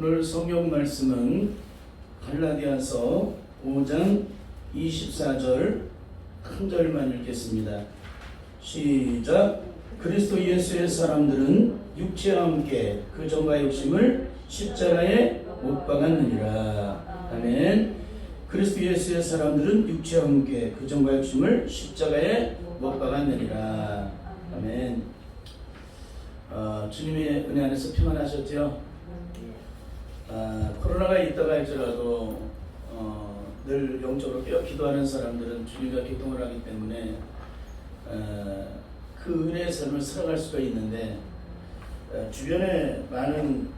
오늘 성경 말씀은 갈라디아서 5장 24절 한 절만 읽겠습니다. 시작. 그리스도 예수의 사람들은 육체와 함께 그 정과 욕심을 십자가에 못 박았느니라. 아멘. 그리스도 예수의 사람들은 육체와 함께 그 정과 욕심을 십자가에 못 박았느니라. 아멘. 주님의 은혜 안에서 평안하셨죠? 코로나가 있다가 할지라도 늘 영적으로 깨어 기도하는 사람들은 주님과 교통을 하기 때문에 그 은혜의 삶을 살아갈 수가 있는데, 주변에 많은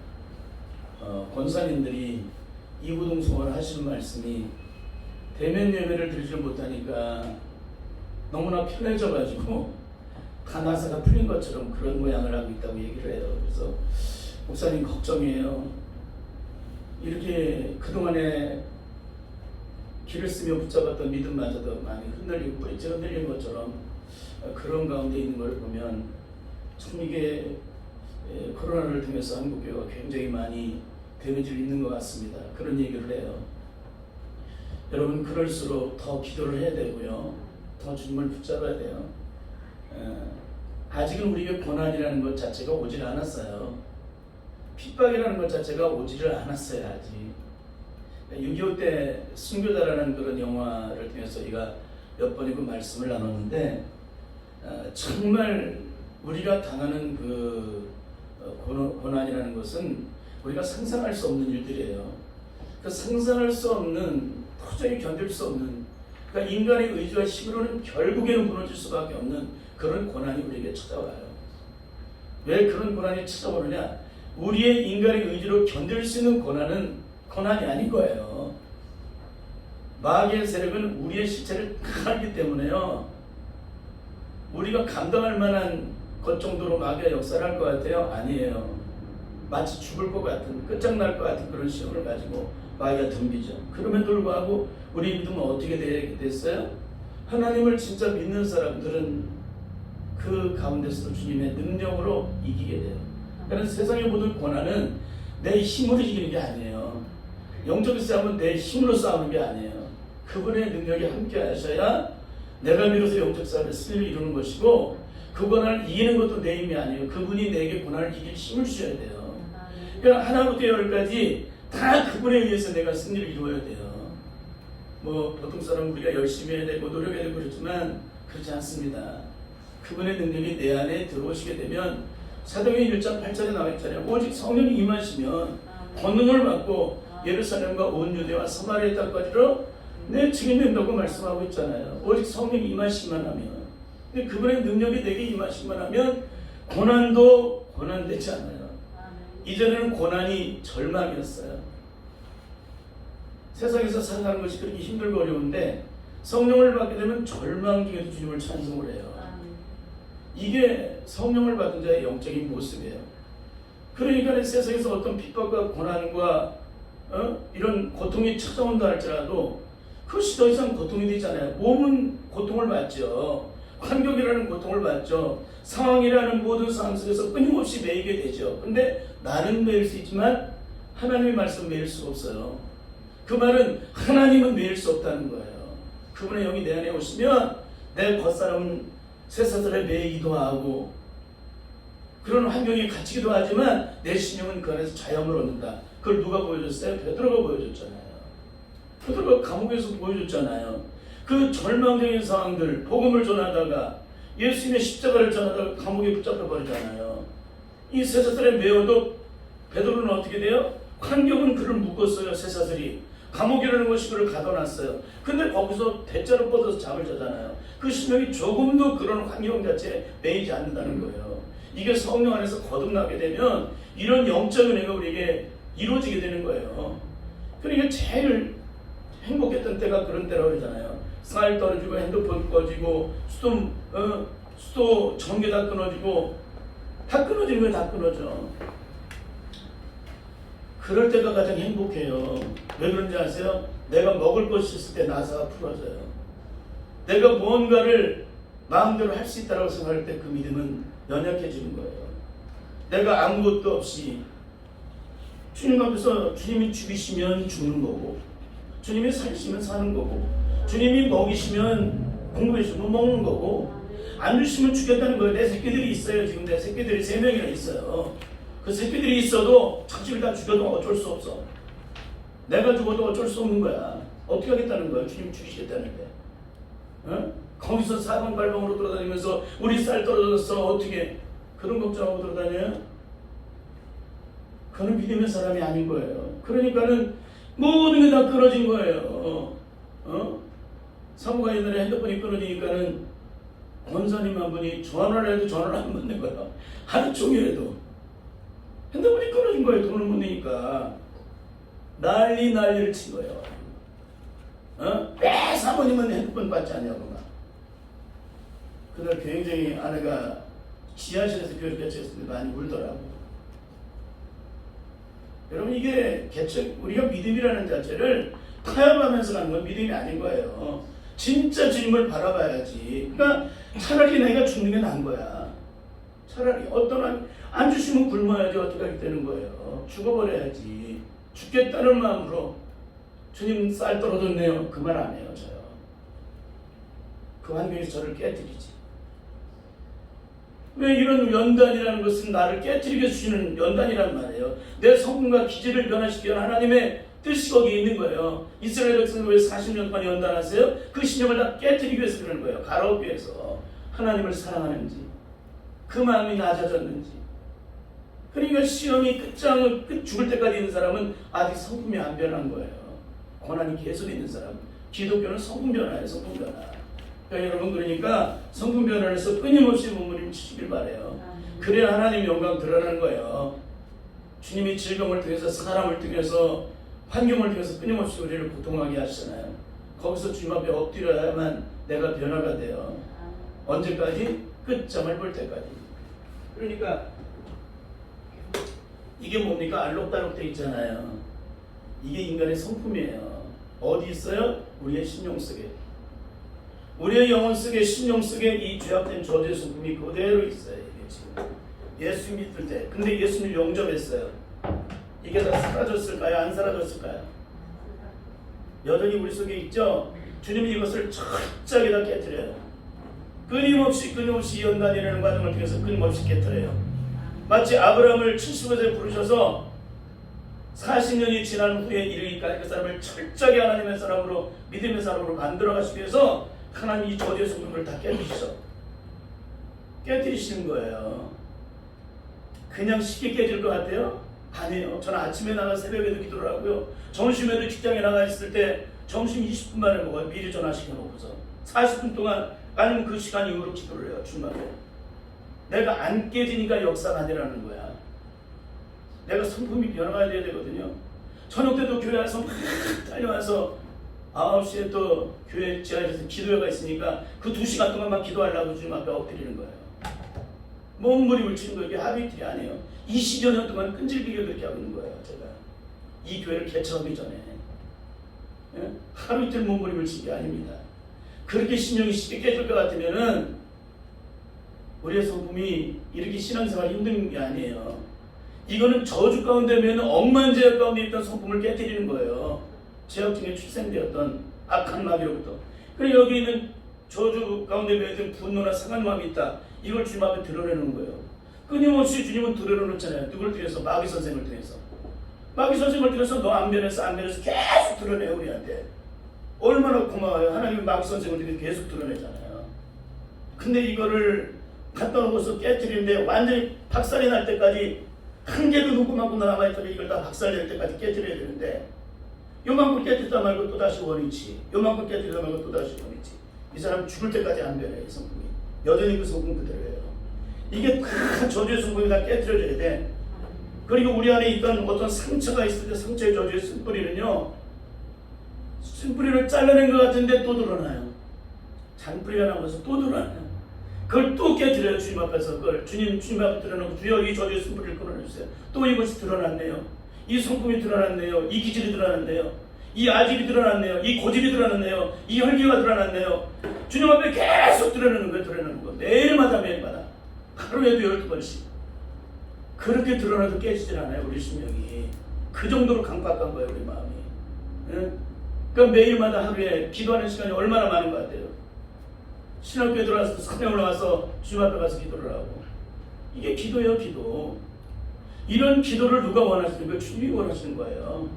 권사님들이 이구동성을 하시는 말씀이 대면 예배를 드리지 못하니까 너무나 편해져가지고 다 나사가 풀린 것처럼 그런 모양을 하고 있다고 얘기를 해요. 그래서 목사님 걱정이에요. 이렇게 그동안에 길을 쓰며 붙잡았던 믿음마저도 많이 흔들리고 뿌리째 흔들린 것처럼 그런 가운데 있는 걸 보면 참 이게 코로나를 통해서 한국교회가 굉장히 많이 데미지를 입는 것 같습니다. 그런 얘기를 해요. 여러분, 그럴수록 더 기도를 해야 되고요. 더 주님을 붙잡아야 돼요. 아직은 우리에게 고난이라는 것 자체가 오질 않았어요. 핍박이라는 것 자체가 오지를 않았어요. 아직. 6.25 때 순교자라는 그런 영화를 통해서 우리가 몇 번이고 말씀을 나눴는데, 정말 우리가 당하는 그 고난이라는 것은 우리가 상상할 수 없는 일들이에요. 그 상상할 수 없는, 도저히 견딜 수 없는, 그러니까 인간의 의지와 힘으로는 결국에는 무너질 수밖에 없는 그런 고난이 우리에게 찾아와요. 왜 그런 고난이 찾아오느냐? 우리의 인간의 의지로 견딜 수 있는 고난은 고난이 아닌 거예요. 마귀의 세력은 우리의 시체를 강하기 때문에요. 우리가 감당할 만한 것 정도로 마귀가 역사를 할 것 같아요? 아니에요. 마치 죽을 것 같은, 끝장날 것 같은 그런 시험을 가지고 마귀가 덤비죠. 그럼에도 불구하고 우리 믿음은 어떻게 됐어요? 하나님을 진짜 믿는 사람들은 그 가운데서도 주님의 능력으로 이기게 돼요. 그래서 세상의 모든 고난은 내 힘으로 이기는 게 아니에요. 영적인 싸움은 내 힘으로 싸우는 게 아니에요. 그분의 능력이 함께 하셔야 내가 비로소 영적 싸움의 승리를 이루는 것이고, 그 고난을 이기는 것도 내 힘이 아니에요. 그분이 내게 고난을 이길 힘을 주셔야 돼요. 그러니까 하나부터 열까지 다 그분에 의해서 내가 승리를 이루어야 돼요. 보통 사람은 우리가 열심히 해야 되고 노력해야 되고 그렇지만 그렇지 않습니다. 그분의 능력이 내 안에 들어오시게 되면 사도행전 1장 8절에 나와 있잖아요. 오직 성령이 임하시면 권능을 받고 예루살렘과 온 유대와 사마리아 땅까지로 내 증인이 된다고 말씀하고 있잖아요. 오직 성령이 임하시기만 하면. 근데 그분의 능력이 내게 임하시기만 하면 고난도 고난되지 않아요. 이전에는 고난이 절망이었어요. 세상에서 살아가는 것이 그렇게 힘들고 어려운데 성령을 받게 되면 절망 중에도 주님을 찬송을 해요. 이게 성령을 받은 자의 영적인 모습이에요. 그러니까 세상에서 어떤 핍박과 고난과 이런 고통이 찾아온다 할지라도 그것이 더 이상 고통이 되잖아요. 몸은 고통을 받죠. 환경이라는 고통을 받죠. 상황이라는 모든 상황 속에서 끊임없이 매이게 되죠. 근데 나는 매일 수 있지만 하나님의 말씀 매일 수가 없어요. 그 말은 하나님은 매일 수 없다는 거예요. 그분의 영이 내 안에 오시면 내 겉사람은 쇠사슬에 매이기도 하고 그런 환경에 갇히기도 하지만 내 신령은 그 안에서 자유함을 얻는다. 그걸 누가 보여줬어요? 베드로가 보여줬잖아요. 베드로가 감옥에서 보여줬잖아요. 그 절망적인 상황들, 복음을 전하다가 예수님의 십자가를 전하다가 감옥에 붙잡혀 버리잖아요. 이 쇠사슬에 매어도 베드로는 어떻게 돼요? 환경은 그를 묶었어요. 쇠사슬이. 감옥이라는 것이 그를 가둬놨어요. 근데 거기서 대자로 뻗어서 잠을 자잖아요. 그 신령이 조금도 그런 환경 자체에 매이지 않는다는 거예요. 이게 성령 안에서 거듭나게 되면 이런 영적 은혜가 우리에게 이루어지게 되는 거예요. 그러니까 제일 행복했던 때가 그런 때라고 그러잖아요. 쌀 떨어지고 핸드폰 꺼지고 수도 전기 다 끊어지고 다 끊어지는 거예요. 다 끊어져. 그럴 때가 가장 행복해요. 왜 그런지 아세요? 내가 먹을 것이 있을 때 나사가 풀어져요. 내가 무언가를 마음대로 할 수 있다고 생각할 때 그 믿음은 연약해지는 거예요. 내가 아무것도 없이 주님 앞에서 주님이 죽이시면 죽는 거고, 주님이 살리시면 사는 거고, 주님이 먹이시면 공급해 주시면 먹는 거고, 안 주시면 죽겠다는 거예요. 내 새끼들이 있어요. 지금 내 새끼들이 3명이나 있어요. 그 새끼들이 있어도 자식을 다 죽여도 어쩔 수 없어. 내가 죽어도 어쩔 수 없는 거야. 어떻게 하겠다는 거야. 주님 죽이시겠다는데. 어? 거기서 사방팔방으로 돌아다니면서 우리 쌀 떨어졌어. 어떻게 그런 걱정하고 돌아다녀요? 그는 믿음의 사람이 아닌 거예요. 그러니까는 모든 게 다 끊어진 거예요. 사모가 옛날에 핸드폰이 끊어지니까는 권사님 한 분이 전화를 해도 전화를 안 받는 거야. 하루 종일 해도 핸드폰이 끊어진 거예요. 돈을 못 내니까. 난리를 친 거예요. 왜 사모님은 핸드폰 받지 않냐고 막. 그날 굉장히 아내가 지하실에서 교회 개척했을 때 많이 울더라고. 여러분, 이게 개척, 우리가 믿음이라는 자체를 타협하면서 가는 건 믿음이 아닌 거예요. 진짜 주님을 바라봐야지. 그러니까 차라리 내가 죽는 게 나은 거야. 차라리 안 주시면 굶어야지. 어떻게 하게 되는 거예요. 죽어버려야지. 죽겠다는 마음으로 주님 쌀 떨어졌네요. 그 말 안 해요. 저요. 그 환경에서 저를 깨뜨리지. 왜 이런 연단이라는 것은 나를 깨뜨리게 주시는 연단이란 말이에요. 내 성품과 기질을 변화시키는 하나님의 뜻이 거기에 있는 거예요. 이스라엘 백성을 왜 40년 동안 연단하세요? 그 신념을 다 깨뜨리기 위해서 그러는 거예요. 가라오기 위해서. 하나님을 사랑하는지, 그 마음이 낮아졌는지. 그러니까 시험이 끝장을 죽을 때까지 있는 사람은 아직 성품이 안 변한 거예요. 고난이 계속 있는 사람. 기독교는 성품 변화예요. 성품 변화. 그러니까 여러분, 그러니까 성품 변화를 해서 끊임없이 몸부림 치시길 바래요. 그래야 하나님 영광 드러나는 거예요. 주님이 즐거움을 통해서, 사람을 통해서, 환경을 통해서 끊임없이 우리를 고통하게 하시잖아요. 거기서 주님 앞에 엎드려야만 내가 변화가 돼요. 언제까지? 끝장을 볼 때까지. 그러니까 이게 뭡니까? 알록달록 돼 있잖아요. 이게 인간의 성품이에요. 어디 있어요? 우리의 심령 속에. 우리의 영혼 속에, 심령 속에 이 죄악된 저주의 성품이 그대로 있어요. 이게 지금 예수 믿을 때. 근데 예수님을 영접했어요. 이게 다 사라졌을까요? 안 사라졌을까요? 여전히 우리 속에 있죠? 주님이 이것을 철저하게 다 깨뜨려요. 끊임없이 연단이라는 과정을 통해서 끊임없이 깨뜨려요. 마치 아브라함을 75세에 부르셔서 40년이 지난 후에 이르기까지 그 사람을 철저하게 하나님의 사람으로, 믿음의 사람으로 만들어 가시기 위해서 하나님 이 저주의 성품을 다 깨뜨리시는 거예요. 그냥 쉽게 깨질 것 같아요? 아니에요. 저는 아침에 나가 새벽에도 기도를 하고요. 점심에도 직장에 나가 있을 때 점심 20분 만에 먹어요. 미리 전화시켜 놓고서 40분 동안, 아니면 그 시간 이후로 기도를 해요. 주말에. 내가 안 깨지니까 역사가 아니라는 거야. 내가 성품이 변화가 돼야 되거든요. 저녁 때도 교회 와서 막 달려와서 9시에 또 교회 지하에서 기도회가 있으니까 그 2시간 동안만 기도하려고 주님 앞에 엎드리는 거예요. 몸부림을 치는 거. 이게 하루 이틀이 아니에요. 20여 년 동안 끈질기게 그렇게 하고 있는 거예요. 제가 이 교회를 개척하기 전에. 예? 하루 이틀 몸부림을 친 게 아닙니다. 그렇게 신령이 쉽게 깨질 것 같으면은 우리의 성품이 이렇게 신앙생활이 힘든 게 아니에요. 이거는 저주 가운데 매는 억만 죄악 가운데 있던 성품을 깨뜨리는 거예요. 죄악 중에 출생되었던 악한 마귀로부터. 그리고 여기 있는 저주 가운데 매든 분노나 상한 마음이 있다. 이걸 주님 앞에 드러내는 거예요. 끊임없이 주님은 드러내놓잖아요. 누굴 통해서? 마귀 선생을 통해서. 마귀 선생을 통해서 너 안 변했어 계속 드러내요. 우리한테. 얼마나 고마워요. 하나님은 마귀 선생을 통해서 계속 드러내잖아요. 근데 이거를 갖다 놓고서 깨뜨리는데 완전히 박살이 날 때까지, 한 개도 녹음하고 남아있다가 이걸 다 박살낼 때까지 깨뜨려야 되는데, 요만큼 깨뜨리다 말고 또다시 원위치, 요만큼 깨뜨리다 말고 또다시 원위치. 이 사람 죽을 때까지 안 변해요. 이 성품이 여전히 그 성품 그대로예요. 이게 다 저주의 성품이 다 깨뜨려져야 돼. 그리고 우리 안에 있던 어떤 상처가 있을 때, 상처의 저주의 쓴뿌리는요, 쓴뿌리를 잘라낸 것 같은데 또 드러나요. 잔뿌리가 나와서 또 드러나요. 그걸 또 깨뜨려요. 주님 앞에서. 그걸 주님 앞에 드러나고, 주여 이 저주의 쓴뿌리를 끊어주세요. 또 이것이 드러났네요. 이 성품이 드러났네요. 이 기질이 드러났네요. 이 아질이 드러났네요. 이 고집이 드러났네요. 이 혈기가 드러났네요. 주님 앞에 계속 드러내는 거예요. 매일마다 하루에도 12번씩. 그렇게 드러나도 깨지질 않아요. 우리 심령이. 그 정도로 강박한 거예요, 우리 마음이. 예? 그러니까 매일마다 하루에 기도하는 시간이 얼마나 많은 것 같아요. 신학교에 들어와서 산에 올라가서 주님 앞에 가서 기도를 하고. 이게 기도예요, 기도. 이런 기도를 누가 원하십니까? 주님이 원하시는 거예요.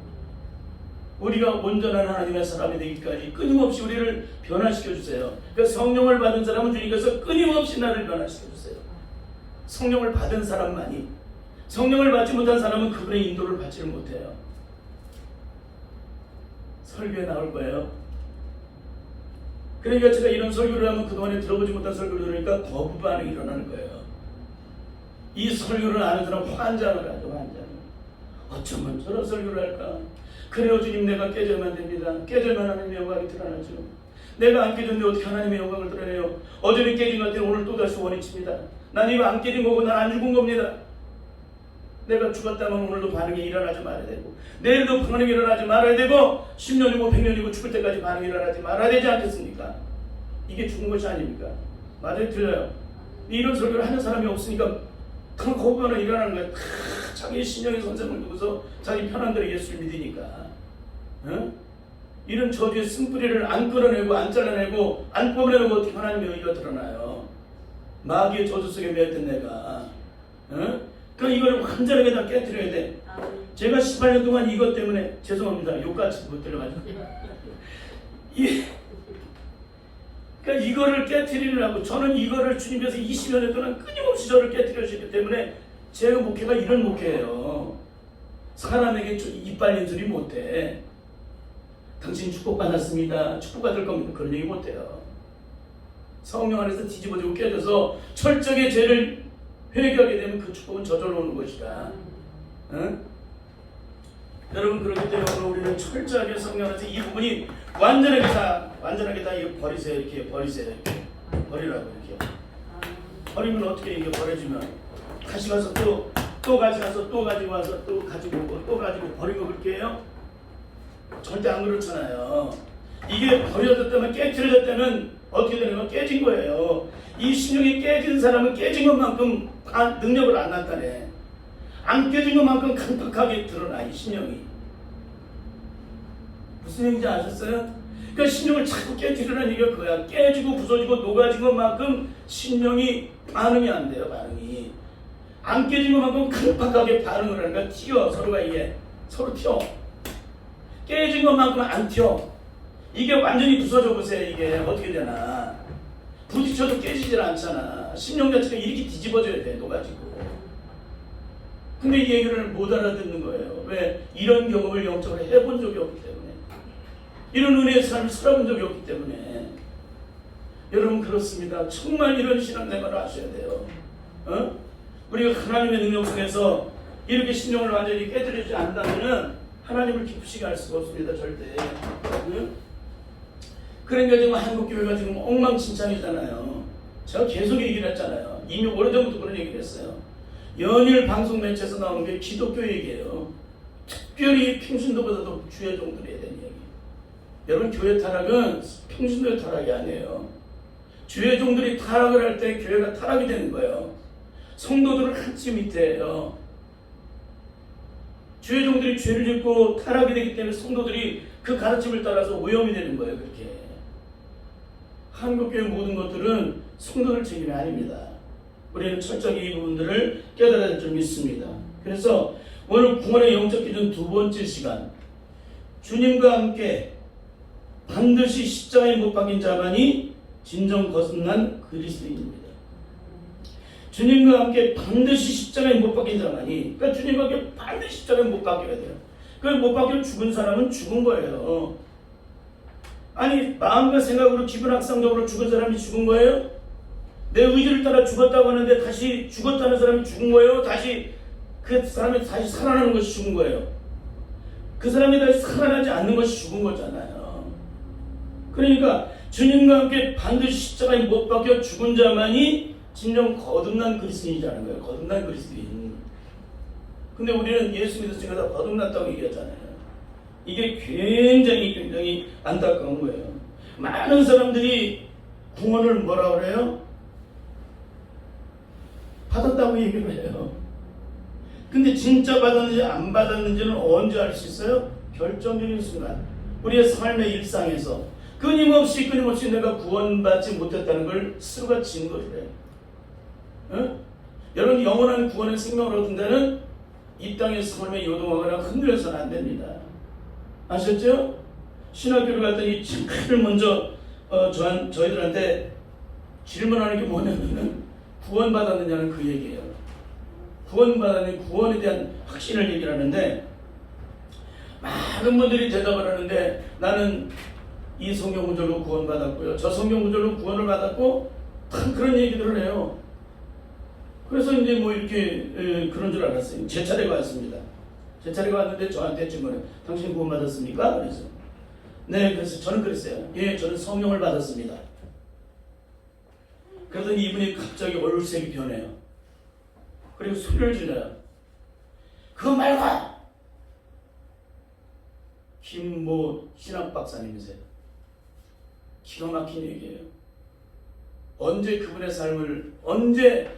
우리가 온전한 하나님의 사람이 되기까지 끊임없이 우리를 변화시켜 주세요. 그러니까 성령을 받은 사람은 주님께서 끊임없이 나를 변화시켜 주세요. 성령을 받은 사람만이. 성령을 받지 못한 사람은 그분의 인도를 받지를 못해요. 설교에 나올 거예요. 그러니까 제가 이런 설교를 하면 그동안에 들어보지 못한 설교를 들으니까 거부 반응이 일어나는 거예요. 이 설교를 아는 사람 환장을 하죠. 환장. 어쩌면 저런 설교를 할까? 그래요 주님, 내가 깨져면 안 됩니다. 깨져면 하나님의 영광이 드러나죠. 내가 안 깨졌는데 어떻게 하나님의 영광을 드러내요? 어제는 깨진 것 같아요. 오늘 또다시 원위칩니다. 난 이거 안 깨진 거고 난 안 죽은 겁니다. 내가 죽었다면 오늘도 반응이 일어나지 말아야 되고, 내일도 반응이 일어나지 말아야 되고, 10년이고 100년이고 죽을 때까지 반응이 일어나지 말아야 되지 않겠습니까? 이게 죽은 것이 아닙니까? 맞아요? 틀려요? 이런 설교를 하는 사람이 없으니까 그 거부반응이 일어나는 거예요. 자기 신령의 선생을 두고서 자기 편한 대로 예수를 믿으니까. 응? 이런 저주의 쓴뿌리를 안 끌어내고 안 잘라내고 안 뽑아내고 어떻게 하나님의 의가 드러나요? 마귀의 저주 속에 매였던 내가. 응? 그러니까 이걸 완전하게 다 깨뜨려야 돼. 제가 18년 동안 이것 때문에, 죄송합니다, 욕같이 못 들어가지고 그러니까 이거를 깨뜨리려고 저는 이거를 주님께서 20년 동안 끊임없이 저를 깨뜨려 주시기 때문에 제 목회가 이런 목회예요. 사람에게 이빨린 소리 못해. 당신 축복받았습니다, 축복받을 겁니다, 그런 얘기 못해요. 성령 안에서 뒤집어지고 깨져서 철저하게 죄를 회개하게 되면 그 축복은 저절로 오는 것이다. 응? 여러분, 그렇기 때문에 우리는 철저하게 성령 안에서 이 부분이 완전하게 다 이거 버리세요. 이렇게 버리세요. 이렇게 버리라고. 이렇게 버리면 어떻게 이게 버려지면 다시 가서 또 가져가서 또 가지고 와서 또 가지고 오고 또 가지고 버리고 그렇게 해요? 절대 안 그렇잖아요. 이게 버려졌다면, 깨트려졌다면 어떻게 되는 건 깨진 거예요. 이 신령이 깨진 사람은 깨진 것만큼 능력을 안 나타내. 안 깨진 것만큼 강팍하게 드러나, 이 신령이. 무슨 얘기인지 아셨어요? 그러니까 신령을 자꾸 깨뜨리라는 얘기가 그거야. 깨지고 부서지고 녹아진 것만큼 신령이 반응이 안 돼요. 반응이 안 깨진 것만큼 강팍하게 반응을 하는 거야. 튀어. 서로가 이게 서로 튀어. 깨진 것만큼 안 튀어. 이게 완전히 부서져 보세요. 이게 어떻게 되나. 부딪혀도 깨지질 않잖아. 신령 자체가 이렇게 뒤집어져야 돼. 녹아지고. 근데 이 얘기를 못 알아듣는 거예요. 왜? 이런 경험을 영적으로 해본 적이 없기 때문에. 이런 은혜의 삶을 살아본 적이 없기 때문에. 여러분, 그렇습니다. 정말 이런 신앙생활을 하셔야 돼요. 우리가 하나님의 능력 속에서 이렇게 신령을 완전히 깨뜨리지 않는다면 하나님을 기쁘시게 할 수가 없습니다. 절대. 그러니까 지금 한국교회가 지금 엉망진창이잖아요. 제가 계속 얘기를 했잖아요. 이미 오래전부터 그런 얘기를 했어요. 연일 방송 매체에서 나오는 게 기독교 얘기예요. 특별히 평신도보다도 주의 종들에 대한 얘기. 여러분, 교회 타락은 평신도의 타락이 아니에요. 주의 종들이 타락을 할 때 교회가 타락이 되는 거예요. 성도들을 한치 밑에요. 주의 종들이 죄를 짓고 타락이 되기 때문에 성도들이 그 가르침을 따라서 오염이 되는 거예요. 그렇게. 한국교회 모든 것들은 성도들 책임이 아닙니다. 우리는 철저히 이 부분들을 깨달아야 될 줄 믿습니다. 그래서 오늘 구원의 영적 기준 두 번째 시간, 주님과 함께 반드시 십자가에 못 박힌 자만이 진정 거듭난 그리스도인입니다. 주님과 함께 반드시 십자가에 못 박힌 자만이, 그러니까 주님과 함께 반드시 십자가에 못 박혀야 돼요. 그 못 박혀 죽은 사람은 죽은 거예요. 아니, 마음과 생각으로 기분 악상적으로 죽은 사람이 죽은 거예요? 내 의지를 따라 죽었다고 하는데 다시 죽었다는 사람이 죽은 거예요? 다시 그 사람이 다시 살아나는 것이 죽은 거예요? 그 사람이 다시 살아나지 않는 것이 죽은 거잖아요. 그러니까 주님과 함께 반드시 십자가에 못 박혀 죽은 자만이 진정 거듭난 그리스도인이라는 거예요. 거듭난 그리스도인. 근데 우리는 예수 믿었으니까 다 거듭났다고 얘기하잖아요. 이게 굉장히 안타까운 거예요. 많은 사람들이 구원을 뭐라 그래요? 받았다고 얘기를 해요. 근데 진짜 받았는지 안 받았는지는 언제 알 수 있어요? 결정적인 순간 우리의 삶의 일상에서 끊임없이 내가 구원받지 못했다는 걸 스스로가 증거를 해요. 응? 여러분 영원한 구원의 생명을 얻은 데는 이 땅의 삶에 요동하거나 흔들려서는 안 됩니다. 아셨죠? 신학교를 갔더니 제일 먼저 저희들한테 질문하는 게 뭐냐면은 구원받았느냐는 그 얘기예요. 구원받았느냐, 구원에 대한 확신을 얘기를 하는데 많은 분들이 대답을 하는데 나는 이 성경 구절로 구원받았고요. 저 성경 구절로 구원을 받았고 다 그런 얘기들을 해요. 그래서 이제 뭐 이렇게 그런 줄 알았어요. 제 차례가 왔습니다. 제 차례가 왔는데 저한테 질문해. 당신 구원받았습니까? 그래서 네, 그래서 저는 그랬어요. 예, 저는 성령을 받았습니다. 그러더니 이분이 갑자기 얼굴색이 변해요. 그리고 소리를 질러요. 그거 말고! 김모 신학박사님이세요. 기가 막힌 얘기예요. 언제 그분의 삶을, 언제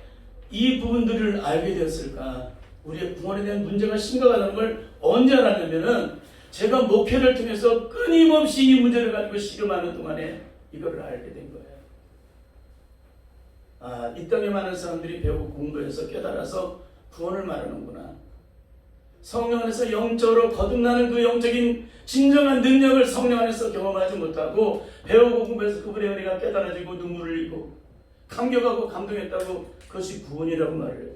이 부분들을 알게 되었을까? 우리의 구원에 대한 문제가 심각하다는 걸 언제 알았냐면은 제가 목회를 통해서 끊임없이 이 문제를 가지고 씨름하는 동안에 이거를 알게 된 거예요. 아, 이 땅에 많은 사람들이 배우고 공부해서 깨달아서 구원을 말하는구나. 성령 안에서 영적으로 거듭나는 그 영적인 진정한 능력을 성령 안에서 경험하지 못하고 배우고 공부해서 그분의 은혜가 깨달아지고 눈물을 흘리고 감격하고 감동했다고 그것이 구원이라고 말해요.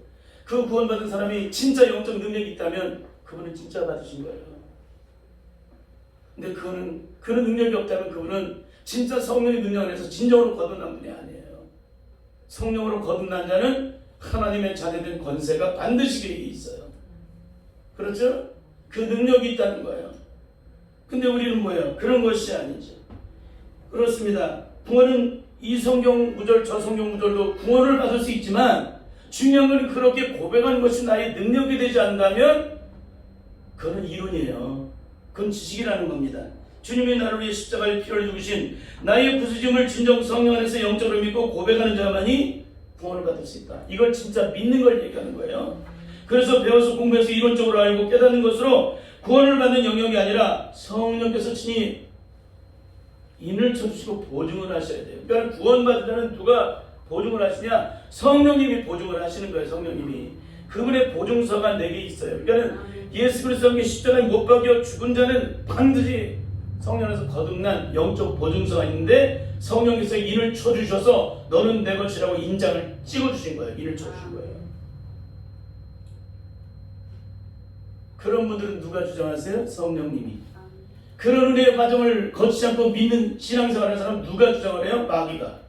그 구원받은 사람이 진짜 영적 능력이 있다면 그분은 진짜 받으신 거예요. 근데 그는 능력이 없다면 그분은 진짜 성령의 능력 안에서 진정으로 거듭난 분이 아니에요. 성령으로 거듭난 자는 하나님의 자녀된 권세가 반드시 그에게 있어요. 그렇죠? 그 능력이 있다는 거예요. 근데 우리는 뭐예요? 그런 것이 아니죠. 그렇습니다. 구원은 이 성경 구절 저 성경 구절로 구원을 받을 수 있지만 중요한 건 그렇게 고백하는 것이 나의 능력이 되지 않는다면 그건 이론이에요. 그건 지식이라는 겁니다. 주님이 나를 위해 십자가의 피를 죽으신 나의 부수짐을 진정 성령 안에서 영적으로 믿고 고백하는 자만이 구원을 받을 수 있다. 이걸 진짜 믿는 걸 얘기하는 거예요. 그래서 배워서 공부해서 이론적으로 알고 깨닫는 것으로 구원을 받는 영역이 아니라 성령께서 친히 인을 쳐주시고 보증을 하셔야 돼요. 그러니까 구원받으려면 누가 보증을 하시냐? 성령님이 보증을 하시는 거예요. 성령님이. 그분의 보증서가 내게 있어요. 그러니까 예수 그리스도의 십자가에 못 박여 죽은 자는 반드시 성령에서 거듭난 영적 보증서가 있는데 성령께서 인을 쳐주셔서 너는 내 것이라고 인장을 찍어주신 거예요. 인을 쳐주신 거예요. 그런 분들은 누가 주장하세요? 성령님이. 그런 은혜의 과정을 거치지 않고 믿는 신앙생활하는 사람 누가 주장을 해요? 마귀가.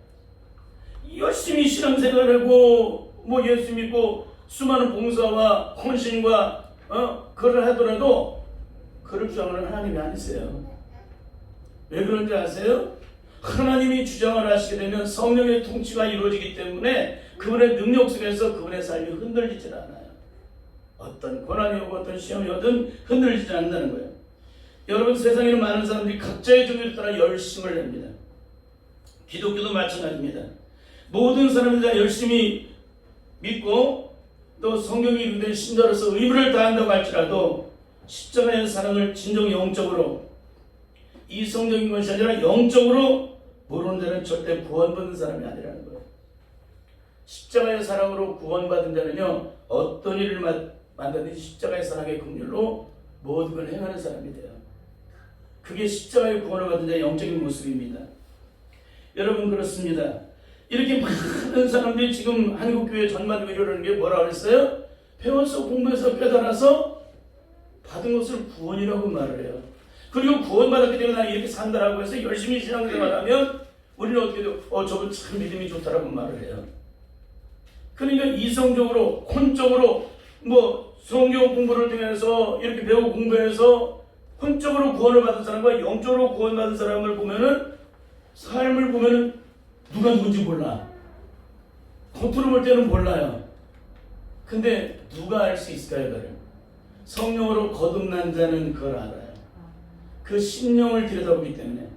열심히 신앙생활하고 뭐 예수 믿고 수많은 봉사와 헌신과 그걸 하더라도 그를 주장하는 하나님이 아니세요. 왜 그런지 아세요? 하나님이 주장을 하시게 되면 성령의 통치가 이루어지기 때문에 그분의 능력 속에서 그분의 삶이 흔들리질 않아요. 어떤 고난이 오고 어떤 시험이 오든 흔들리지 않는다는 거예요. 여러분, 세상에는 많은 사람들이 각자의 종교에 따라 열심을 냅니다. 기독교도 마찬가지입니다. 모든 사람들이 다 열심히 믿고 또 성경이 이루된 신자로서 의무를 다한다고 할지라도 십자가의 사랑을 진정 영적으로 이성적인 것이 아니라 영적으로 모르는 자는 절대 구원받는 사람이 아니라는 거예요. 십자가의 사랑으로 구원받은 자는요, 어떤 일을 만나든지 십자가의 사랑의 긍휼로 모든 걸 행하는 사람이 돼요. 그게 십자가의 구원을 받은 자의 영적인 모습입니다. 여러분, 그렇습니다. 이렇게 많은 사람들이 지금 한국교회 전반적으로 이러는 게 뭐라고 그랬어요? 배워서 공부해서 깨달아서 받은 것을 구원이라고 말을 해요. 그리고 구원받았기 때문에 나는 이렇게 산다라고 해서 열심히 신앙생활하면 우리는 어떻게 돼요? 저분 참 믿음이 좋다라고 말을 해요. 그러니까 이성적으로, 혼적으로 뭐 성경 공부를 통해서 이렇게 배우고 공부해서 혼적으로 구원을 받은 사람과 영적으로 구원받은 사람을 보면은 삶을 보면은 누가 누군지 몰라. 겉으로 볼 때는 몰라요. 근데 누가 알 수 있을까요? 그를? 성령으로 거듭난 자는 그걸 알아요. 그 심령을 들여다보기 때문에.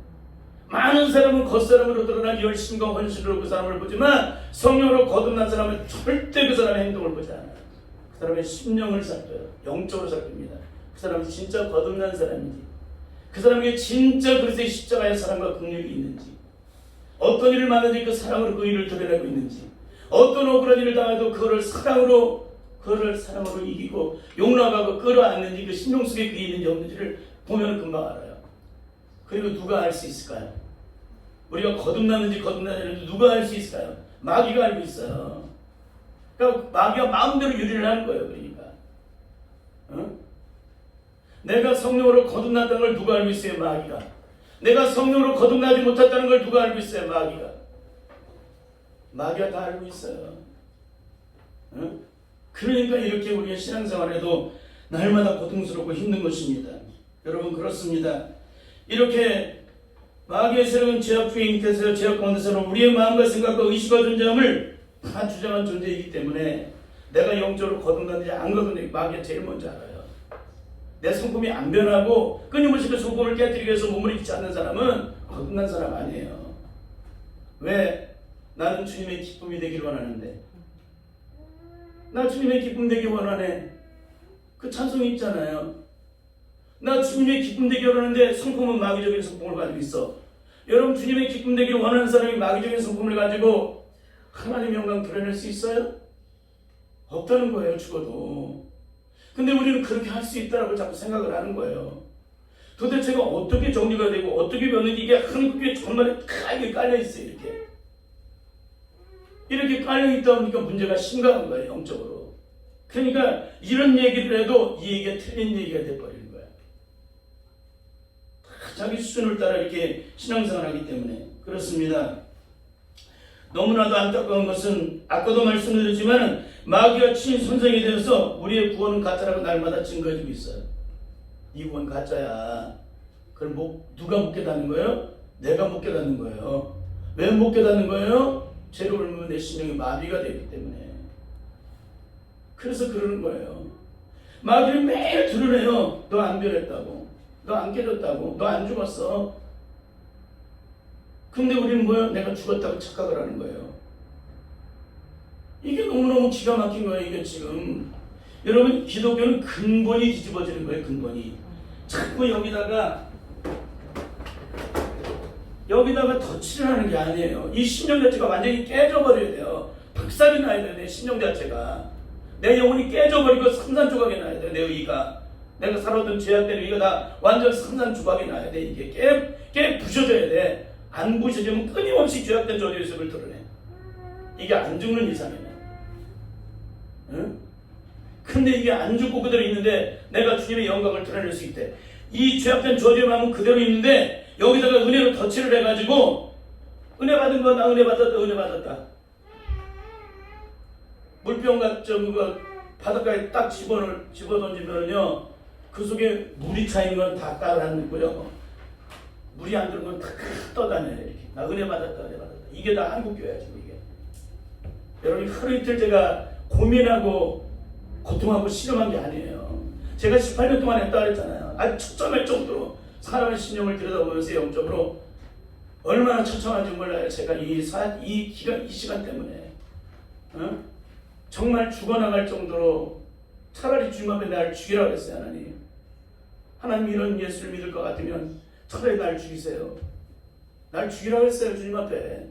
많은 사람은 겉사람으로 드러난 열심과 헌신으로 그 사람을 보지만 성령으로 거듭난 사람은 절대 그 사람의 행동을 보지 않아요. 그 사람의 심령을 살펴요. 영적으로 살핍니다. 그 사람이 진짜 거듭난 사람인지, 그 사람에게 진짜 그리스도의 십자가의 사랑과 긍휼이 있는지, 어떤 일을 만나도 그 사랑으로 그 일을 드러내고 있는지, 어떤 억울한 일을 당해도 그거를 사랑으로 이기고 용납하고 끌어안는지, 그 심령 속에 그게 있는지 없는지를 보면 금방 알아요. 그리고 누가 알 수 있을까요? 우리가 거듭났는지 거듭나지 않는지 누가 알 수 있을까요? 마귀가 알고 있어요. 그러니까 마귀가 마음대로 유리를 하는 거예요. 그러니까 내가 성령으로 거듭났다는 걸 누가 알고 있어요? 마귀가. 내가 성령으로 거듭나지 못했다는 걸 누가 알고 있어요? 마귀가 다 알고 있어요. 그러니까 이렇게 우리의 신앙생활에도 날마다 고통스럽고 힘든 것입니다. 여러분, 그렇습니다. 이렇게 마귀의 세력은 죄악 중에 잉태하여 죄악 가운데서는 우리의 마음과 생각과 의식과 존재함을 다 주장한 존재이기 때문에 내가 영적으로 거듭났는지 안 거듭났는지 마귀가 제일 먼저 알아요. 내 성품이 안 변하고 끊임없이 그 성품을 깨뜨리기 위해서 몸을 잊지 않는 사람은 거듭난 사람 아니에요. 왜? 나는 주님의 기쁨이 되기를 원하는데, 나 주님의 기쁨 되기 원하네. 그 찬송이 있잖아요. 나 주님의 기쁨 되기 원하는데 성품은 마귀적인 성품을 가지고 있어. 여러분, 주님의 기쁨 되기를 원하는 사람이 마귀적인 성품을 가지고 하나님의 영광 드러낼 수 있어요? 없다는 거예요, 죽어도. 근데 우리는 그렇게 할 수 있다라고 자꾸 생각을 하는 거예요. 도대체가 어떻게 정리가 되고 어떻게 변는지 이게 한국에 정말 크게 깔려있어요. 이렇게 깔려있다 보니까 문제가 심각한 거예요, 영적으로. 그러니까 이런 얘기를 해도 이 얘기가 틀린 얘기가 돼버리는 거야. 자기 수준을 따라 이렇게 신앙생활을 하기 때문에 그렇습니다. 너무나도 안타까운 것은 아까도 말씀드렸지만 마귀가 친 선생이 되어서 우리의 구원은 가짜라고 날마다 증거해주고 있어요. 이 구원 가짜야. 그걸 누가 못 깨닫는 거예요? 내가 못 깨닫는 거예요. 왜 못 깨닫는 거예요? 죄로 울면 내 심령이 마비가 되기 때문에. 그래서 그러는 거예요. 마귀는 매일 드러내요. 너 안 변했다고, 너 안 깨졌다고, 너 안 죽었어. 근데 우리는 뭐예요? 내가 죽었다고 착각을 하는 거예요. 이게 너무너무 기가 막힌 거예요. 이게 지금 여러분, 기독교는 근본이 뒤집어지는 거예요. 근본이 자꾸 여기다가 덧칠을 하는 게 아니에요. 이 심령 자체가 완전히 깨져버려야 돼요. 박살이 나야 돼요. 내 심령 자체가. 내 영혼이 깨져버리고 산산조각이 나야 돼요. 내 의가, 내가 살아왔던 죄악된 의가 다 완전 산산조각이 나야 돼. 이게 깨 부셔져야 돼. 안 부셔지면 끊임없이 죄악된 저주의 모습을 드러내. 이게 안 죽는 이상이네. 응? 근데 이게 안 죽고 그대로 있는데 내가 주님의 영광을 드러낼 수 있대. 이 죄악된 저주의 마음은 그대로 있는데 여기다가 은혜로 덧칠을 해가지고 은혜 받은 거, 나 은혜 받았다, 은혜 받았다. 물병 같은 거 바닷가에 딱 집어던지면요, 그 속에 물이 차있는 건 다 깔아놨고요, 물이 안 들은 건 다 떠다녀요. 이렇게 나 은혜 받았다, 은혜 받았다. 이게 다 한국교회야 지금 이게. 여러분, 하루 이틀 제가 고민하고 고통하고 실험한 게 아니에요. 제가 18년 동안 했다 그랬잖아요. 아주 처참할 정도로 사람의 심령을 들여다보면서 영적으로 얼마나 처참한지 몰라요. 제가 이 시간 때문에 정말 죽어나갈 정도로 차라리 주님 앞에 날 죽이라고 했어요. 하나님 이런 예수를 믿을 것 같으면 차라리 날 죽이세요. 날 죽이라고 했어요. 주님 앞에.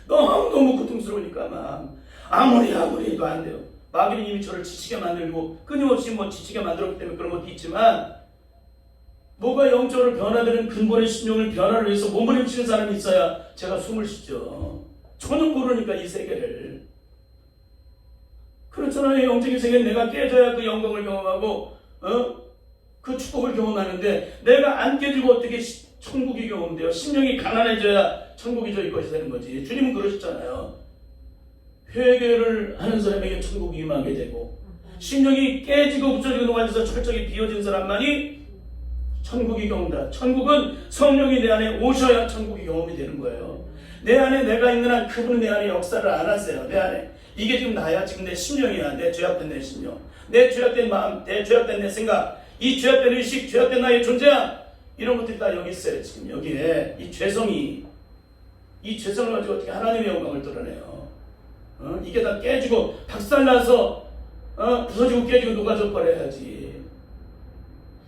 너무 고통스러우니까 막 아무리 해도 안 돼요. 마귀는 이미 저를 지치게 만들고 끊임없이 지치게 만들었기 때문에 그런 것도 있지만, 뭐가 영적으로 변화되는 근본의 심령을 변화를 위해서 몸을 힘쓰는 사람이 있어야 제가 숨을 쉬죠. 전혀 모르니까 이 세계를. 그렇잖아요. 영적인 세계는 내가 깨져야 그 영광을 경험하고 그 축복을 경험하는데, 내가 안 깨지고 어떻게 천국이 경험돼요? 심령이 가난해져야 천국이 저희 것이 되는 거지. 주님은 그러셨잖아요. 회개를 하는 사람에게 천국이 임하게 되고, 심령이 깨지고 부서지고 녹아져서 철저히 비워진 사람만이 천국이 경험다. 천국은 성령이 내 안에 오셔야 천국이 경험이 되는 거예요. 내 안에 내가 있는 한 그분은 내 안에 역사를 안 하세요. 내 안에. 이게 지금 나야. 지금 내 심령이야. 내 죄악된 내 심령, 내 죄악된 마음, 내 죄악된 내 생각, 이 죄악된 의식, 죄악된 나의 존재야. 이런 것들이 다 여기 있어요. 지금 여기에 이 죄성을 가지고 어떻게 하나님의 영광을 드러내요? 이게 다 깨지고 박살나서 부서지고 깨지고 녹아져 버려야지.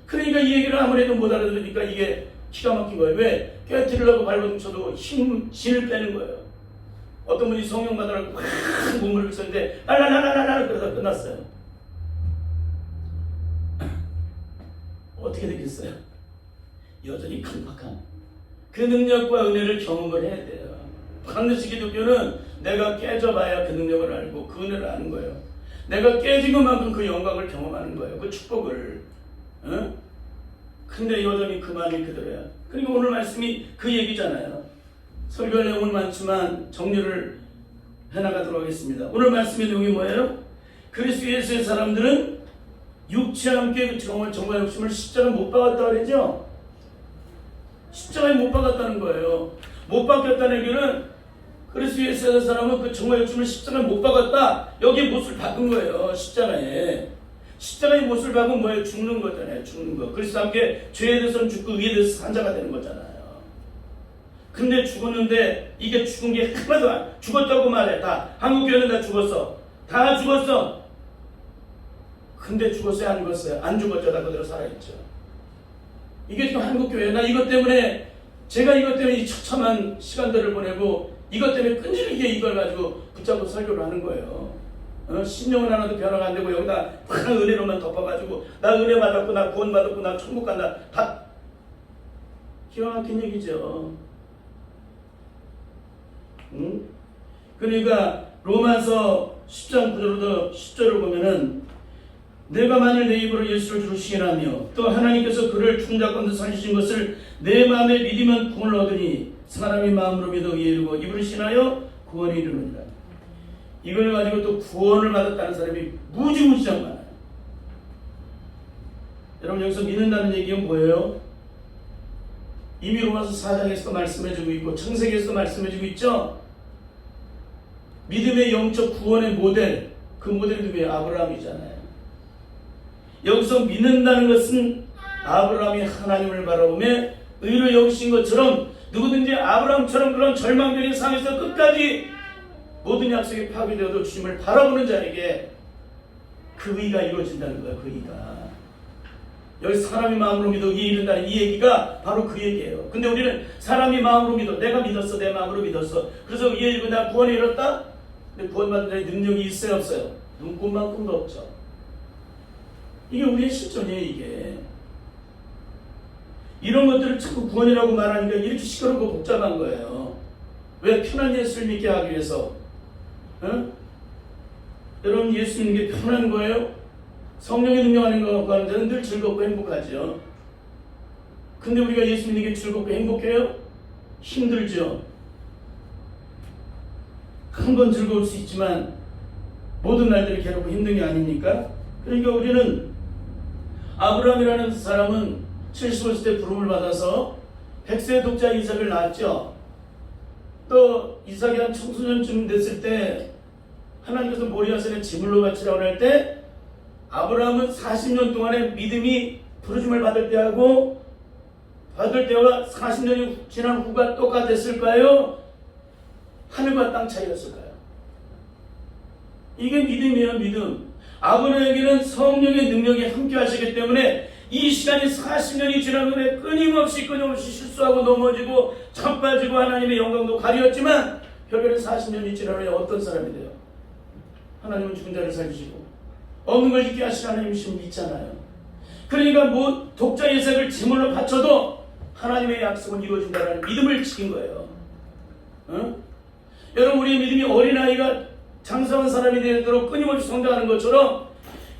그러니까 이 얘기를 아무래도 못 알아들으니까 이게 기가 막힌 거예요. 왜? 깨뜨리려고 발버둥쳐도 신을 빼는 거예요. 어떤 분이 성령 받으라고 막 몸을 썼는데 랄랄랄랄랄 그러다 끝났어요. 어떻게 되겠어요? 여전히 강박한 그 능력과 은혜를 경험을 해야 돼요. 반드시 기독교는 내가 깨져봐야 그 능력을 알고 그 은혜를 아는 거예요. 내가 깨진 것만큼 그 영광을 경험하는 거예요. 그 축복을. 근데 여전히 그 마음이 그대로야. 그리고 오늘 말씀이 그 얘기잖아요. 설교할 내용은 많지만 정리를 해나가도록 하겠습니다. 오늘 말씀의 내용이 뭐예요? 그리스도 예수의 사람들은 육체와 함께 정과 욕심을 십자가에 못 박았다 그러죠? 십자가에 못 박았다는 거예요. 못 박혔다는 얘기는 그리스도 예수의 사람은 그 정과 욕심을 십자가에 못 박았다. 여기에 못을 박은 거예요. 십자가에. 십자가에 못을 박으면 뭐예요? 죽는 거잖아요. 죽는 거. 그리스도와 함께 죄에 대해서는 죽고 의에 대해서 산자가 되는 거잖아요. 근데 죽었는데 이게 죽은 게 하나도 안 죽었다고 말해. 다 한국교회는 다 죽었어. 다 죽었어. 근데 죽었어요? 안 죽었어요? 안 죽었죠. 다 그대로 살아있죠. 이게 지금 한국교회. 나 이것 때문에 제가 이것 때문에 이 처참한 시간들을 보내고 이것 때문에 끈질기게 이걸 가지고 붙잡고 설교를 하는 거예요. 신령은 하나도 변화가 안 되고 여기다 은혜로만 덮어가지고 나 은혜 받았고 나 구원 받았고 나 천국 간다. 다 기가 막힌 얘기죠. 그러니까 로마서 10장 9절부터 10절을 보면은 내가 만일 내 입으로 예수를 주로 시인하며 또 하나님께서 그를 죽은 자 가운데 살리신 것을 내 마음에 믿으면 구원을 얻으니 사람이 마음으로 믿어 의에 이르고 입으로 신하여 구원에 이르느니라. 이걸 가지고 또 구원을 받았다는 사람이 무지무지장 많아요. 여러분 여기서 믿는다는 얘기는 뭐예요? 이미 로마서 4장에서도 말씀해주고 있고 창세기에서도 말씀해주고 있죠. 믿음의 영적 구원의 모델, 그 모델이 누구예요? 아브라함이잖아요. 여기서 믿는다는 것은 아브라함이 하나님을 바라보며 의를 여기신 것처럼 누구든지 아브라함처럼 그런 절망적인 상황에서 끝까지 모든 약속이 파괴되어도 주님을 바라보는 자에게 그 의가 이루어진다는 거예요. 그 의가. 여기 사람이 마음으로 믿어 의에 이른다는 이 얘기가 바로 그 얘기예요. 근데 우리는 사람이 마음으로 믿어. 내가 믿었어. 내 마음으로 믿었어. 그래서 의에 이르고 내가 구원에 이뤘다? 근데 구원받는 자의 능력이 있어요? 없어요? 눈꽃만큼도 없죠. 이게 우리의 실존이에요. 이게. 이런 것들을 자꾸 구원이라고 말하니까 이렇게 시끄럽고 복잡한 거예요. 왜? 편한 예수를 믿게 하기 위해서. 여러분 예수 믿는 게 편한 거예요? 성령의 능력하는 거 하는 데는 늘 즐겁고 행복하죠. 근데 우리가 예수 믿는 게 즐겁고 행복해요? 힘들죠. 한 번 즐거울 수 있지만 모든 날들이 괴롭고 힘든 게 아닙니까? 그러니까 우리는 아브라함이라는 사람은 75세 때 부름을 받아서 100세 독자 이삭을 낳았죠. 또 이삭이 한 청소년쯤 됐을 때 하나님께서 모리아산에 제물로 바치라고 할 때 아브라함은 40년 동안의 믿음이 부르심을 받을 때하고 받을 때와 40년이 지난 후가 똑같았을까요? 하늘과 땅 차이였을까요? 이게 믿음이에요. 믿음. 아브라함에게는 성령의 능력이 함께 하시기 때문에 이 시간이 40년이 지난 후에 끊임없이 실수하고 넘어지고 자빠지고 하나님의 영광도 가리었지만 결국에는 40년이 지난 후에 어떤 사람이 돼요? 하나님은 죽은 자를 살리시고 없는 걸 있게 하시는 하나님이시면 믿잖아요. 그러니까 뭐 독자 이삭을 제물로 바쳐도 하나님의 약속은 이루어진다는 믿음을 지킨 거예요. 여러분 우리의 믿음이 어린아이가 장성한 사람이 되도록 끊임없이 성장하는 것처럼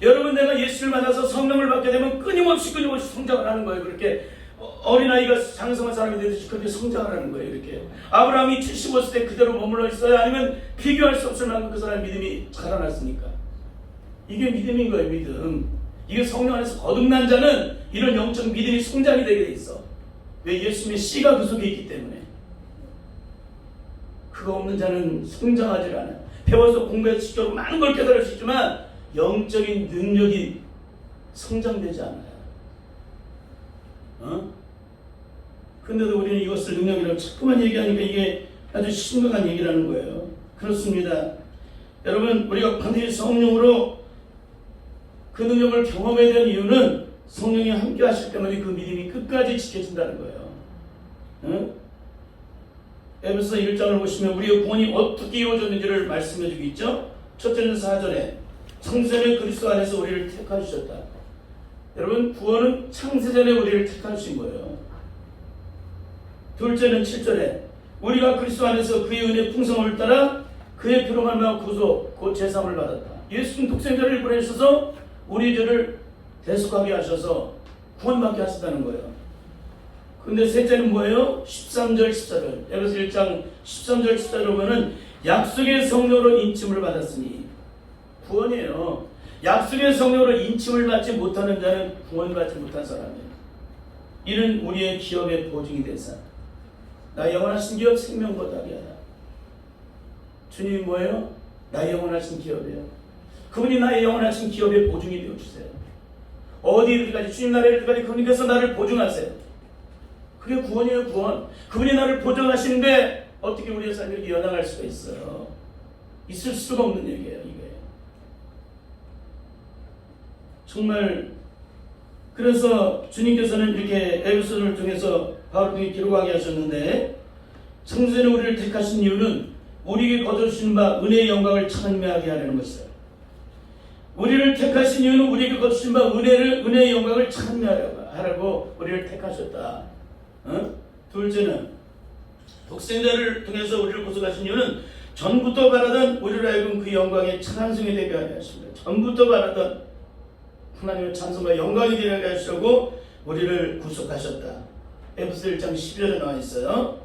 여러분 내가 예수를 만나서 성령을 받게 되면 끊임없이 성장을 하는 거예요. 그렇게 어린아이가 장성한 사람이 되듯이 그렇게 성장을 하는 거예요. 이렇게 아브라함이 75세 때 그대로 머물러 있어요? 아니면 비교할 수 없을 만큼 그 사람의 믿음이 자라났습니까? 이게 믿음인 거예요. 믿음. 이게 성령 안에서 거듭난 자는 이런 영적 믿음이 성장이 되게 돼 있어. 왜? 예수님의 씨가 그 속에 있기 때문에. 그거 없는 자는 성장하지 않아요. 배워서 공부해서 지적으로 많은 걸 깨달을 수 있지만 영적인 능력이 성장되지 않아요. 근데도 우리는 이것을 능력이라고 자꾸만 얘기하니까 이게 아주 심각한 얘기라는 거예요. 그렇습니다. 여러분 우리가 반드시 성령으로 그 능력을 경험해야 되는 이유는 성령이 함께 하실 때문에 그 믿음이 끝까지 지켜진다는 거예요. 응? 에베소 1장을 보시면 우리의 구원이 어떻게 이루어졌는지를 말씀해 주고 있죠. 첫째는 4절에 창세전에 그리스도 안에서 우리를 택하셨다. 여러분, 구원은 창세전에 우리를 택하신 거예요. 둘째는 7절에 우리가 그리스도 안에서 그의 은혜 풍성을 따라 그의 피로 말미암아 구속 곧 제사함을 받았다. 예수님 독생자를 보내셔서 우리 죄를 대속하게 하셔서 구원받게 하셨다는 거예요. 근데 셋째는 뭐예요? 13절 14절 에베소 1장 13절 14절 보면은 약속의 성령으로 인침을 받았으니 구원이에요. 약속의 성령으로 인침을 받지 못하는 자는 구원받지 못한 사람이에요. 이는 우리의 기업의 보증이 되사 나의 영원하신 기업 생명보다 귀하다. 주님이 뭐예요? 나의 영원하신 기업이에요. 그분이 나의 영원하신 기업의 보증이 되어주세요. 어디 이르기까지 주님 나라에 이르기까지 그분께서 나를 보증하세요. 그게 구원이에요. 구원. 그분이 나를 보증하시는데 어떻게 우리의 삶이 이렇게 연약할 수가 있어요? 있을 수가 없는 얘기예요. 이게 정말. 그래서 주님께서는 이렇게 에베소서를 통해서 바울을 통해 기록하게 하셨는데 창세전에 우리를 택하신 이유는 우리에게 거두신 바 은혜의 영광을 찬미하게 하려는 것이에요. 우리를 택하신 이유는 우리에게 거두신 바 은혜의 영광을 찬미하라고 우리를 택하셨다. 둘째는 독생자를 통해서 우리를 구속하신 이유는 전부터 바라던 우리를 하여금 그 영광의 찬송이 되게 하려 하십니다. 전부터 바라던 하나님의 찬송과 영광이 되게 하시려고 우리를 구속하셨다. 에베소 1장 12절에 나와 있어요.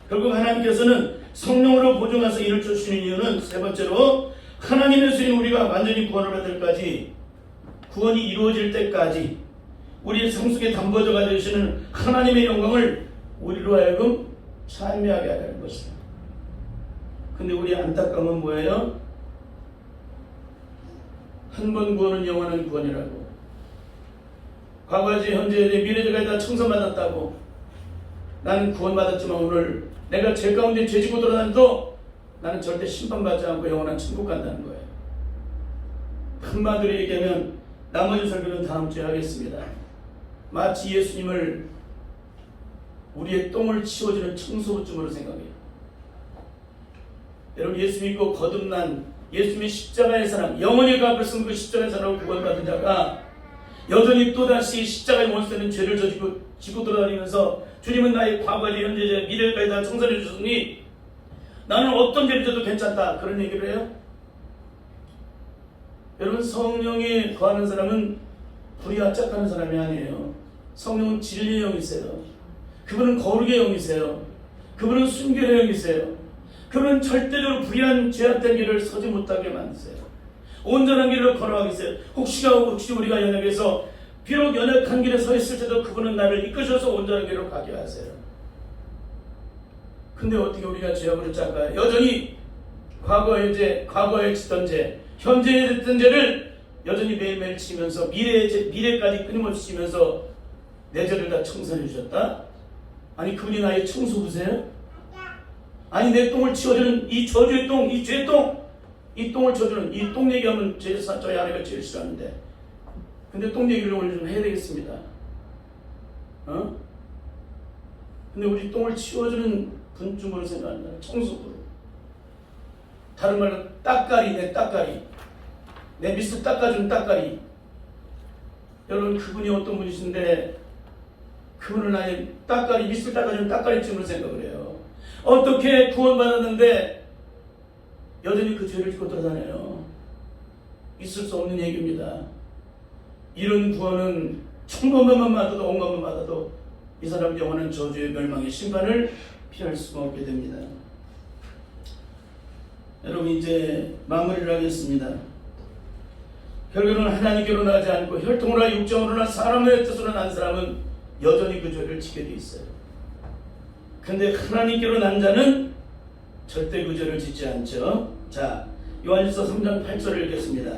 결국 하나님께서는 성령으로 보증하서 이를 주시는 이유는 세 번째로 하나님의 수인 우리가 완전히 구원을 받을 때까지, 구원이 이루어질 때까지 우리의 성숙의 담보자가 되시는 하나님의 영광을 우리로 하여금 찬미하게 하려는 것이다. 근데 우리 안타까움은 뭐예요? 한 번 구원은 영원한 구원이라고, 과거제, 현재제, 미래제가 다 청산받았다고, 나는 구원받았지만 오늘 내가 죄 가운데 죄지고 돌아다녀도 나는 절대 심판받지 않고 영원한 천국 간다는 거예요. 한마디로 얘기하면 나머지 설교는 다음 주에 하겠습니다. 마치 예수님을 우리의 똥을 치워주는 청소부증으로 생각해요. 여러분, 예수 믿고 거듭난 예수님의 십자가의 사람, 영원히 그 앞을 쓴 그 십자가의 사람으로 구원받은 자가 여전히 또다시 십자가의 원수되는 죄를 지고 돌아다니면서 주님은 나의 과거의 현재의 미래까지 다 청산해 주셨으니 나는 어떤 죄를 져도 괜찮다, 그런 얘기를 해요. 여러분, 성령에 거하는 사람은 불이 악착하는 사람이 아니에요. 성령은 진리의 영이세요. 그분은 거룩의 영이세요. 그분은 순결의 영이세요. 그분은 절대적으로 불의한 죄악된 길을 서지 못하게 만드세요. 온전한 길을 걸어가겠어요. 혹시 우리가 연약해서 비록 연약한 길에 서 있을 때도 그분은 나를 이끄셔서 온전한 길로 가게 하세요. 근데 어떻게 우리가 죄악을 짤까요? 여전히 과거에 짓던 죄, 현재에 됐던 죄를 여전히 매일매일 치면서 미래까지 끊임없이 치면서 내 죄를 다 청산해 주셨다? 아니, 그분이 나의 청소부세요? 아니, 내 똥을 치워주는 이 저주의 똥, 이 죄의 똥, 이 똥을 쳐주는, 이 똥 얘기하면 저희 아내가 제일 싫어하는데, 근데 똥 얘기를 오늘 좀 해야 되겠습니다. 근데 우리 똥을 치워주는 분쯤으로 생각한다. 청소부로. 다른 말로 따까리, 내 따까리, 내 밑을 닦아주는 따까리. 여러분, 그분이 어떤 분이신데 그분을 나의 따까리, 밑을 닦아주는 따까리쯤으로 생각을 해요. 어떻게 구원받았는데 여전히 그 죄를 짓고 돌아다녀요. 있을 수 없는 얘기입니다. 이런 구원은 천번만 받아도 온것만 받아도 이 사람 영원한 저주의 멸망의 심판을 피할 수가 없게 됩니다. 여러분, 이제 마무리를 하겠습니다. 결국은 하나님께로 나지 않고 혈통으로나 육정으로나 사람의 뜻으로 난 사람은 여전히 그 죄를 지게 돼 있어요. 근데 하나님께로 난 자는 절대 그 죄를 짓지 않죠. 자, 요한일서 3장 8절을 읽겠습니다.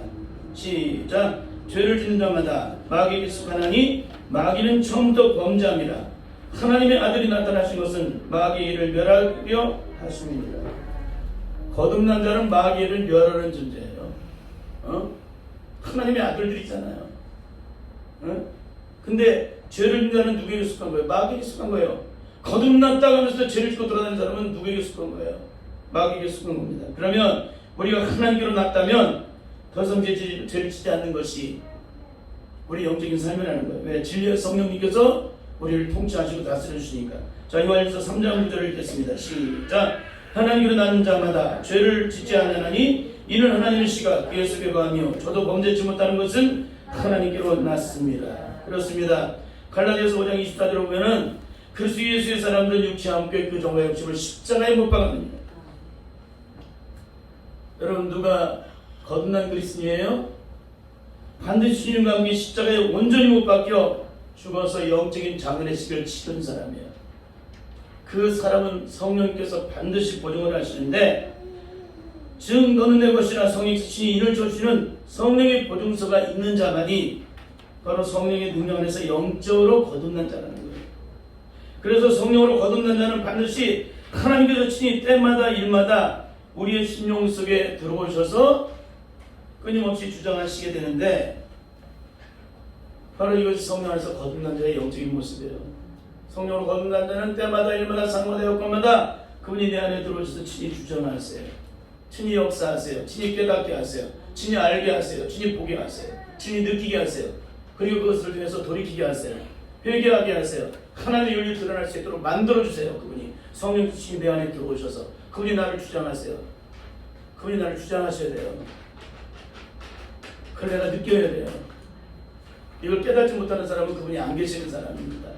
시작. 죄를 짓는 자마다 마귀에 속하나니 마귀는 처음부터 범죄함이라. 하나님의 아들이 나타나신 것은 마귀의 일을 멸하려 하심이니라. 거듭난 자는 마귀의 일을 멸하는 존재예요. 하나님의 아들들이잖아요. 어? 근데 죄를 짓는 누구에게 속한 거예요? 마귀에게 속한 거예요. 거듭났다 하면서 죄를 짓고 돌아다니는 사람은 누구에게 속한 거예요? 마귀에게 속한 겁니다. 그러면 우리가 하나님께로 났다면 더 이상 죄를 짓지 않는 것이 우리 영적인 삶이라는 거예요. 왜? 진리의 성령님께서 우리를 통치하시고 다스려 주시니까. 자, 요한일서 3장 9절을 읽겠습니다. 시작. 하나님께로 나는 자마다 죄를 짓지 않으나니 이는 하나님의 시각 그의 속에 거하며 저도 범죄치 못하는 것은 하나님께로 났습니다. 그렇습니다. 갈라디아서 5장 24절을 보면은 그리스도 예수의 사람들은 육체와 함께 그 정과 욕심을 십자가에 못 박았느니라. 여러분, 누가 거듭난 그리스도인이에요? 반드시 주님과 함께 십자가에 온전히 못 박혀 죽어서 영적인 장례식을 치른 사람이에요. 그 사람은 성령께서 반드시 보증을 하시는데, 즉 너는 내 것이라 성령께서 친히 이를 주시는 성령의 보증서가 있는 자만이 바로 성령의 능력 안에서 영적으로 거듭난 자라는 거예요. 그래서 성령으로 거듭난 자는 반드시 하나님께서 친히 때마다 일마다 우리의 심령 속에 들어오셔서 끊임없이 주장하시게 되는데, 바로 이것이 성령 안에서 거듭난 자의 영적인 모습이에요. 성령으로 거듭난 자는 때마다 일마다 상마다 여건마다 그분이 내 안에 들어오셔서 친히 주장하세요. 친히 역사하세요. 친히 깨닫게 하세요. 친히 알게 하세요. 친히 보게 하세요. 친히 느끼게 하세요. 그리고 그것을 통해서 돌이키게 하세요. 회개하게 하세요. 하나님의 윤리 드러날 수 있도록 만들어주세요. 그분이 성령 친히 내 안에 들어오셔서 그분이 나를 주장하세요. 그분이 나를 주장하셔야 돼요. 그걸 내가 느껴야 돼요. 이걸 깨닫지 못하는 사람은 그분이 안 계시는 사람입니다.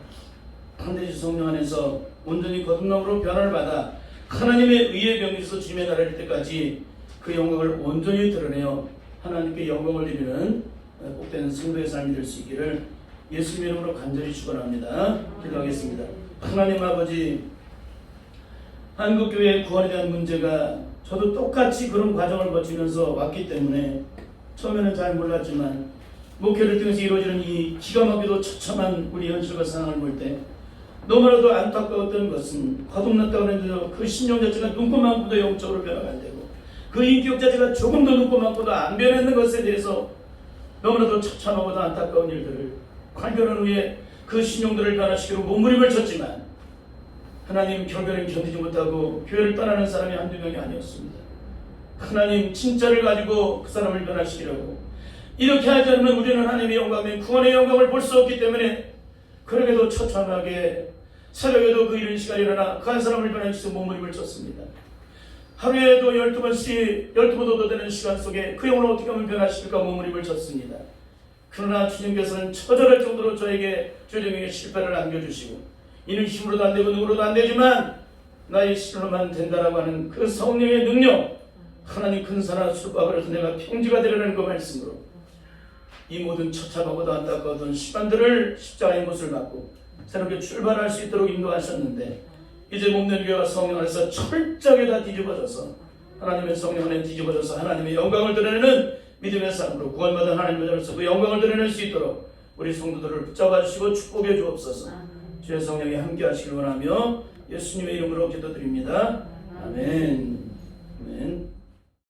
반드시 성령 안에서 온전히 거듭남으로 변화를 받아 하나님의 의의 병에서 주님의 나라를 때까지 그 영광을 온전히 드러내어 하나님께 영광을 드리는 복된 성도의 삶이 될 수 있기를 예수님의 이름으로 간절히 축원합니다. 기도하겠습니다. 하나님 아버지, 한국교회의 구원에 대한 문제가 저도 똑같이 그런 과정을 거치면서 왔기 때문에 처음에는 잘 몰랐지만 목회를 통해서 이루어지는 이 기가 막히도 처참한 우리 현실과 상황을 볼 때 너무나도 안타까웠던 것은 거듭났다고 했는데도 그 신령 자체가 눈꼽만큼도 영적으로 변화가 안 되고 그 인격 자체가 조금 더 눈꼽만큼도 안 변했는 것에 대해서 너무나도 처참하고도 안타까운 일들을 발견한 후에 그 신용들을 변화시키려 몸부림을 쳤지만 하나님 결국에는 견디지 못하고 교회를 떠나는 사람이 한두 명이 아니었습니다. 하나님 진짜를 가지고 그 사람을 변화시키려고 이렇게 하지 않으면 우리는 하나님의 영광인 구원의 영광을 볼 수 없기 때문에 그러게도 처참하게 새벽에도 그 이른 시간에 일어나 그 한 사람을 변화시켜서 몸부림을 쳤습니다. 하루에도 12번씩 12번 얻어되는 시간 속에 그 영혼을 어떻게 하면 변화시킬까 몸부림을 쳤습니다. 그러나 주님께서는 처절할 정도로 저에게 조정에게 실패를 안겨주시고 이는 힘으로도 안 되고 능으로도 안 되지만 나의 신으로만 된다라고 하는 그 성령의 능력, 하나님 큰 산하 수박을 내가 평지가 되려는 그 말씀으로 이 모든 처참하고도 안타까웠던 시간들을 십자가의 못을 받고 새롭게 출발할 수 있도록 인도하셨는데 이제 몸된 교회가 성령 안에서 철저하게 다 뒤집어져서 하나님의 성령 안에 뒤집어져서 하나님의 영광을 드러내는 믿음의 삶으로 구원받은 하나님의 자로서 그 영광을 드러낼 수 있도록 우리 성도들을 붙잡아 주시고 축복해 주옵소서. 주의 성령이 함께 하시길 원하며 예수님의 이름으로 기도드립니다. 아멘. 아멘.